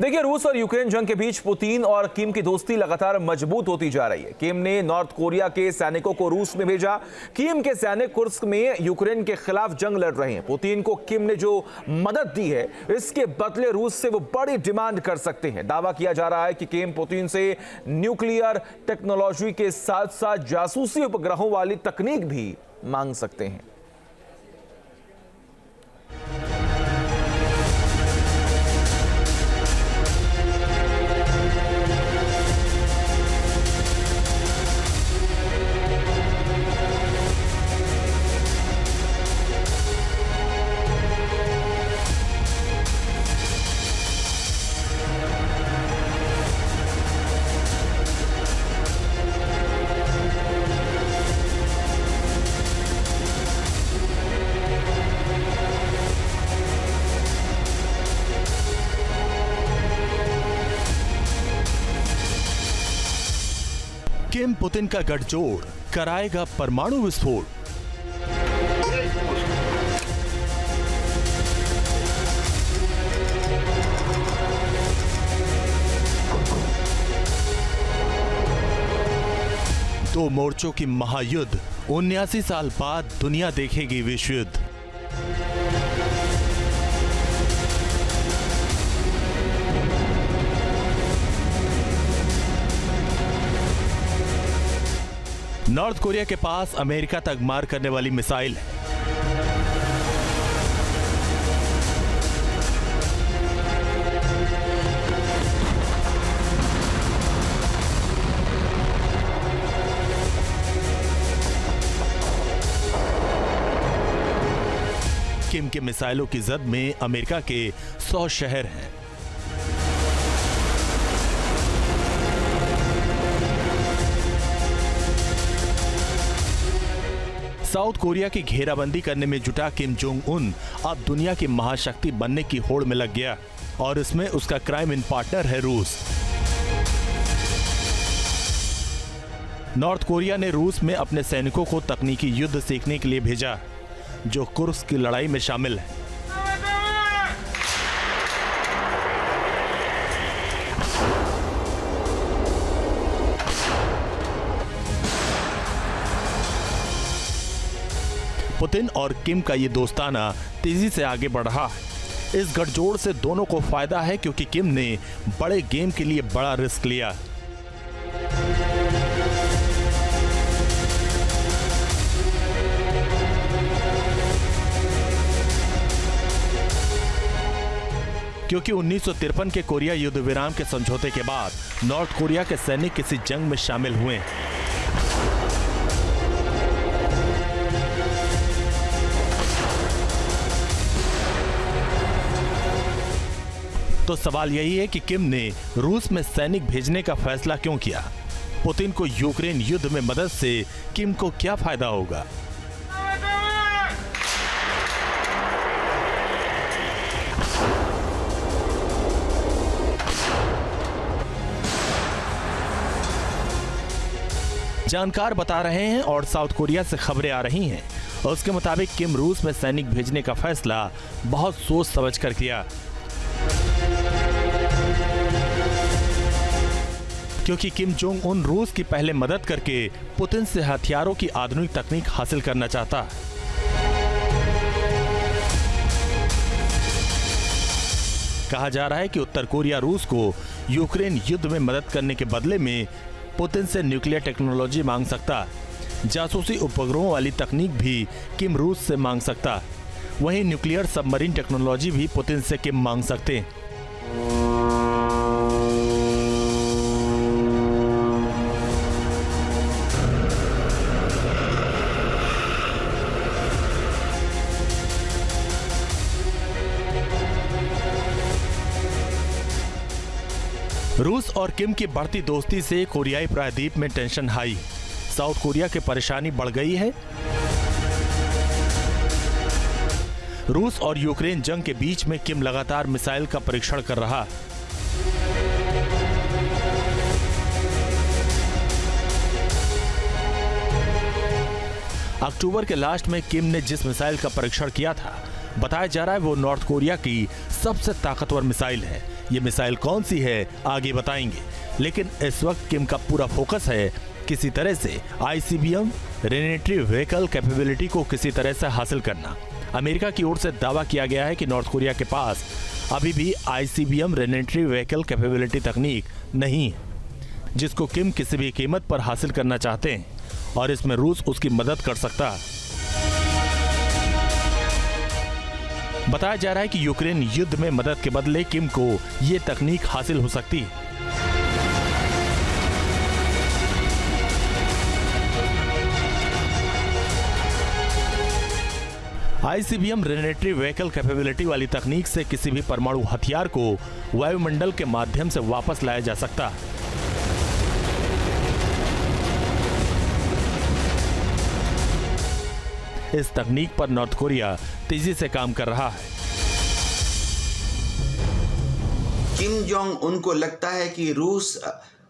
देखिए, रूस और यूक्रेन जंग के बीच पुतिन और किम की दोस्ती लगातार मजबूत होती जा रही है। किम ने नॉर्थ कोरिया के सैनिकों को रूस में भेजा। किम के सैनिक कुर्स्क में यूक्रेन के खिलाफ जंग लड़ रहे हैं। पुतिन को किम ने जो मदद दी है, इसके बदले रूस से वो बड़ी डिमांड कर सकते हैं। दावा किया जा रहा है कि किम पुतिन से न्यूक्लियर टेक्नोलॉजी के साथ साथ जासूसी उपग्रहों वाली तकनीक भी मांग सकते हैं। किम पुतिन का गठजोड़ कराएगा परमाणु विस्फोट। दो मोर्चों की महायुद्ध, 79 साल बाद दुनिया देखेगी विश्व युद्ध। नॉर्थ कोरिया के पास अमेरिका तक मार करने वाली मिसाइल है। किम के मिसाइलों की जद में अमेरिका के 100 शहर हैं। साउथ कोरिया की घेराबंदी करने में जुटा किम जोंग उन अब दुनिया की महाशक्ति बनने की होड़ में लग गया और इसमें उसका क्राइम इन पार्टनर है रूस। नॉर्थ कोरिया ने रूस में अपने सैनिकों को तकनीकी युद्ध सीखने के लिए भेजा, जो कुर्स्क की लड़ाई में शामिल है। पुतिन और किम का ये दोस्ताना तेजी से आगे बढ़ रहा है। इस गठजोड़ से दोनों को फायदा है क्योंकि किम ने बड़े गेम के लिए बड़ा रिस्क लिया। क्योंकि 1953 के कोरिया युद्ध विराम के समझौते के बाद नॉर्थ कोरिया के सैनिक किसी जंग में शामिल हुए। तो सवाल यही है कि किम ने रूस में सैनिक भेजने का फैसला क्यों किया? पुतिन को यूक्रेन युद्ध में मदद से किम को क्या फायदा होगा? जानकार बता रहे हैं और साउथ कोरिया से खबरें आ रही हैं, उसके मुताबिक किम रूस में सैनिक भेजने का फैसला बहुत सोच समझ कर किया, क्योंकि किम जोंग उन रूस की पहले मदद करके पुतिन से हथियारों की आधुनिक तकनीक हासिल करना चाहता। कहा जा रहा है कि उत्तर कोरिया रूस को यूक्रेन युद्ध में मदद करने के बदले में पुतिन से न्यूक्लियर टेक्नोलॉजी मांग सकता। जासूसी उपग्रहों वाली तकनीक भी किम रूस से मांग सकता। वहीं न्यूक्लियर सबमरीन टेक्नोलॉजी भी पुतिन से किम मांग सकते। रूस और किम की बढ़ती दोस्ती से कोरियाई प्रायद्वीप में टेंशन हाई। साउथ कोरिया की परेशानी बढ़ गई है। रूस और यूक्रेन जंग के बीच में किम लगातार मिसाइल का परीक्षण कर रहा। अक्टूबर के लास्ट में किम ने जिस मिसाइल का परीक्षण किया था, बताया जा रहा है वो नॉर्थ कोरिया की सबसे ताकतवर मिसाइल है। ये मिसाइल कौन सी है आगे बताएंगे, लेकिन इस वक्त किम का पूरा फोकस है किसी तरह से ICBM रेनेटरी व्हीकल कैपेबिलिटी को किसी तरह से हासिल करना। अमेरिका की ओर से दावा किया गया है कि नॉर्थ कोरिया के पास अभी भी ICBM रेनेटरी व्हीकल कैपेबिलिटी तकनीक नहीं है, जिसको किम किसी भी कीमत पर हासिल करना चाहते हैं और इसमें रूस उसकी मदद कर सकता है। बताया जा रहा है कि यूक्रेन युद्ध में मदद के बदले किम को यह तकनीक हासिल हो सकती है। ICBM रेनेटरी व्हीकल कैपेबिलिटी वाली तकनीक से किसी भी परमाणु हथियार को वायुमंडल के माध्यम से वापस लाया जा सकता है। इस तकनीक पर नॉर्थ कोरिया तेजी से काम कर रहा है। किम जोंग उन को लगता है कि रूस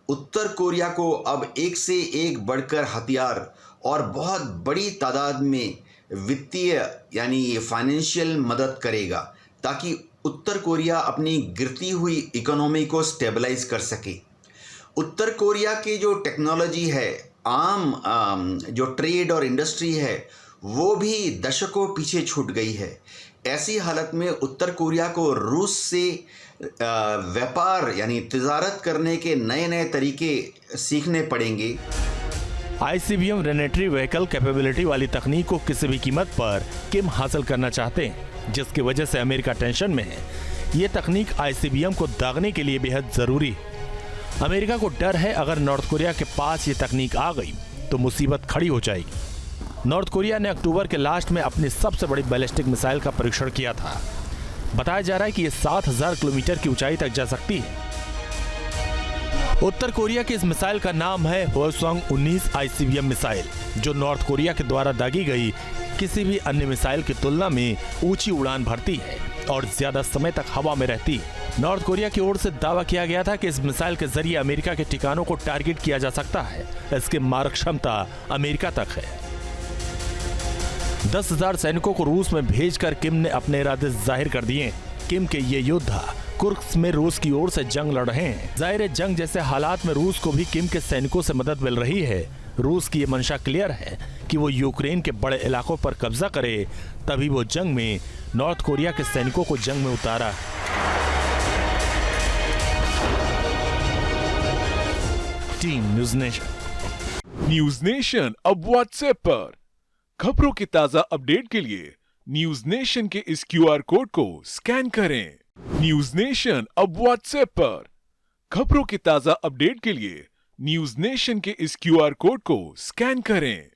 उत्तर कोरिया को अब एक से एक बढ़कर हथियार और बहुत बड़ी तादाद में वित्तीय यानी फाइनेंशियल मदद करेगा, ताकि उत्तर कोरिया अपनी गिरती हुई इकोनॉमी को स्टेबलाइज कर सके। उत्तर कोरिया की जो टेक्नोलॉजी है, आम जो ट्रेड और इंडस्ट्री है, वो भी दशकों पीछे छूट गई है। ऐसी हालत में उत्तर कोरिया को रूस से व्यापार यानी तिजारत करने के नए नए तरीके सीखने पड़ेंगे। ICBM रेनेटरी व्हीकल कैपेबिलिटी वाली तकनीक को किसी भी कीमत पर किम हासिल करना चाहते हैं, जिसकी वजह से अमेरिका टेंशन में है। ये तकनीक ICBM को दागने के लिए बेहद जरूरी है। अमेरिका को डर है अगर नॉर्थ कोरिया के पास ये तकनीक आ गई तो मुसीबत खड़ी हो जाएगी। नॉर्थ कोरिया ने अक्टूबर के लास्ट में अपनी सबसे बड़ी बैलिस्टिक मिसाइल का परीक्षण किया था। बताया जा रहा है कि ये 7000 किलोमीटर की ऊंचाई तक जा सकती है। उत्तर कोरिया की इस मिसाइल का नाम है हवसोंग 19 ICBM मिसाइल, जो नॉर्थ कोरिया के द्वारा दागी गई किसी भी अन्य मिसाइल की तुलना में ऊंची उड़ान भरती है और ज्यादा समय तक हवा में रहती है। नॉर्थ कोरिया की ओर से दावा किया गया था कि इस मिसाइल के जरिए अमेरिका के ठिकानों को टारगेट किया जा सकता है। इसकी मारक क्षमता अमेरिका तक है। 10,000 सैनिकों को रूस में भेजकर किम ने अपने इरादे जाहिर कर दिए। किम के ये योद्धा कुर्स्क में रूस की ओर से जंग लड़ रहे हैं। जाहिर है जंग जैसे हालात में रूस को भी किम के सैनिकों से मदद मिल रही है। रूस की ये मंशा क्लियर है कि वो यूक्रेन के बड़े इलाकों पर कब्जा करे, तभी वो जंग में नॉर्थ कोरिया के सैनिकों को जंग में उतारा। Team news nation. News nation अब व्हाट्सएप पर खबरों की ताजा अपडेट के लिए न्यूज नेशन के इस QR कोड को स्कैन करें। न्यूज नेशन अब व्हाट्सएप पर खबरों की ताजा अपडेट के लिए न्यूज नेशन के इस QR कोड को स्कैन करें।